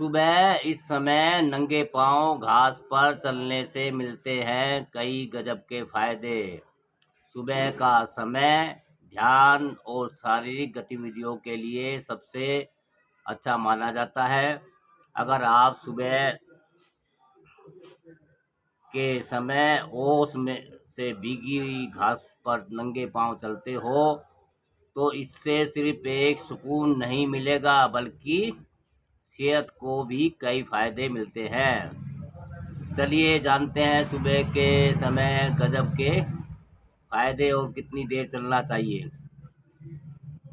सुबह इस समय नंगे पांव घास पर चलने से मिलते हैं कई गजब के फायदे। सुबह का समय ध्यान और शारीरिक गतिविधियों के लिए सबसे अच्छा माना जाता है। अगर आप सुबह के समय ओस में से भीगी हुई घास पर नंगे पांव चलते हो तो इससे सिर्फ एक सुकून नहीं मिलेगा बल्कि सेहत को भी कई फायदे मिलते हैं। चलिए जानते हैं सुबह के समय गजब के फायदे और कितनी देर चलना चाहिए।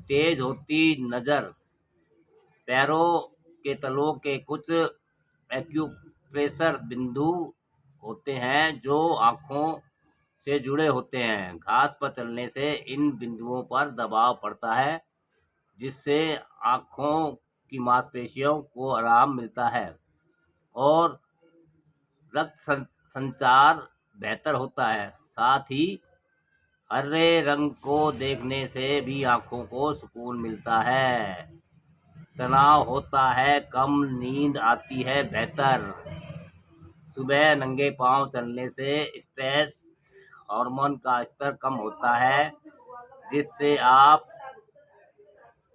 तेज होती नज़र। पैरों के तलों के कुछ एक्यूप्रेशर बिंदु होते हैं जो आँखों से जुड़े होते हैं। घास पर चलने से इन बिंदुओं पर दबाव पड़ता है जिससे आँखों की मांसपेशियों को आराम मिलता है और रक्त संचार बेहतर होता है। साथ ही हरे रंग को देखने से भी आँखों को सुकून मिलता है। तनाव होता है कम, नींद आती है बेहतर। सुबह नंगे पांव चलने से स्ट्रेस हार्मोन का स्तर कम होता है जिससे आप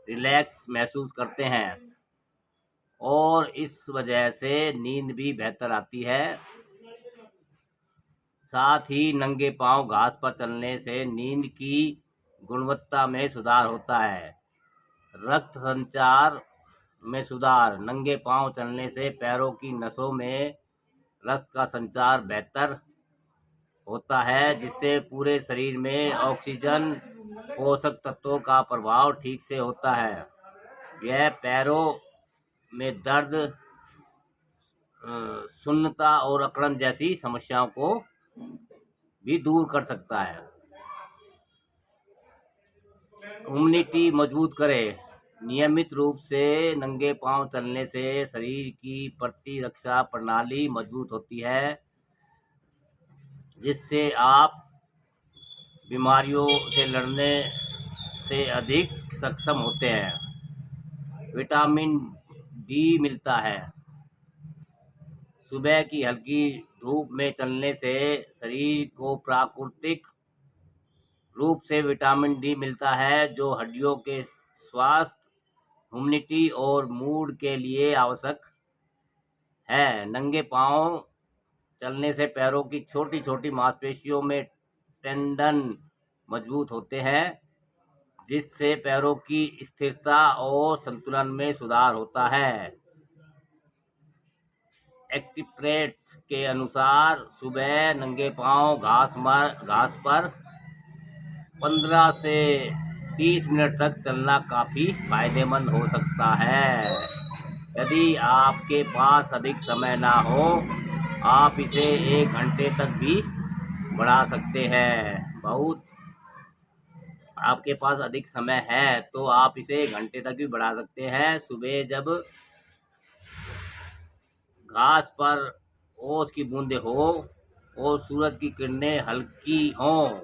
रिलैक्स महसूस करते हैं और इस वजह से नींद भी बेहतर आती है। साथ ही नंगे पांव घास पर चलने से नींद की गुणवत्ता में सुधार होता है। रक्त संचार में सुधार। नंगे पांव चलने से पैरों की नसों में रक्त का संचार बेहतर होता है जिससे पूरे शरीर में ऑक्सीजन पोषक तत्वों का प्रभाव ठीक से होता है। यह पैरों में दर्द, सुन्नता और अकड़न जैसी समस्याओं को भी दूर कर सकता है। इम्यूनिटी मजबूत करे। नियमित रूप से नंगे पांव चलने से शरीर की प्रतिरक्षा प्रणाली मजबूत होती है जिससे आप बीमारियों से लड़ने से अधिक सक्षम होते हैं। विटामिन डी मिलता है। सुबह की हल्की धूप में चलने से शरीर को प्राकृतिक रूप से विटामिन डी मिलता है जो हड्डियों के स्वास्थ्य, इम्यूनिटी और मूड के लिए आवश्यक है। नंगे पांव चलने से पैरों की छोटी छोटी मांसपेशियों में टेंडन मजबूत होते हैं जिससे पैरों की स्थिरता और संतुलन में सुधार होता है। एक्सपर्ट्स के अनुसार सुबह नंगे पांव घास पर 15 से 30 मिनट तक चलना काफ़ी फायदेमंद हो सकता है। यदि आपके पास अधिक समय ना हो आप इसे 1 घंटे तक भी बढ़ा सकते हैं। बहुत आपके पास अधिक समय है तो आप इसे 1 घंटे तक भी बढ़ा सकते हैं। सुबह जब घास पर ओस की बूंदें हो और सूरज की किरणें हल्की हों,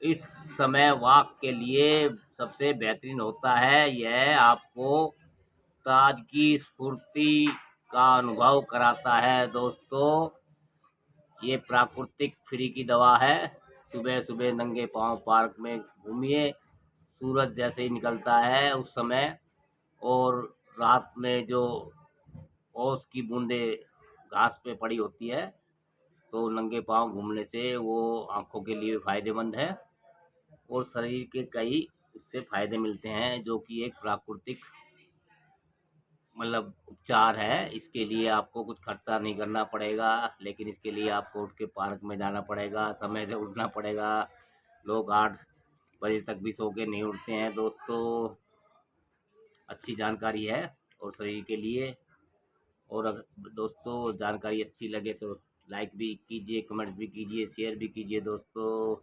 इस समय वॉक के लिए सबसे बेहतरीन होता है। यह आपको ताजगी, स्फूर्ति का अनुभव कराता है। दोस्तों, ये प्राकृतिक फ्री की दवा है। सुबह सुबह नंगे पांव पार्क में घूमिए, सूरज जैसे ही निकलता है उस समय, और रात में जो ओस की बूंदें घास पे पड़ी होती है तो नंगे पांव घूमने से वो आँखों के लिए फ़ायदेमंद है और शरीर के कई उससे फ़ायदे मिलते हैं जो कि एक प्राकृतिक मतलब उपचार है। इसके लिए आपको कुछ खर्चा नहीं करना पड़ेगा, लेकिन इसके लिए आपको उठ के पार्क में जाना पड़ेगा, समय से उठना पड़ेगा। लोग 8 बजे तक भी सो के नहीं उठते हैं। दोस्तों, अच्छी जानकारी है और शरीर के लिए। और अगर दोस्तों जानकारी अच्छी लगे तो लाइक भी कीजिए, कमेंट भी कीजिए, शेयर भी कीजिए दोस्तों।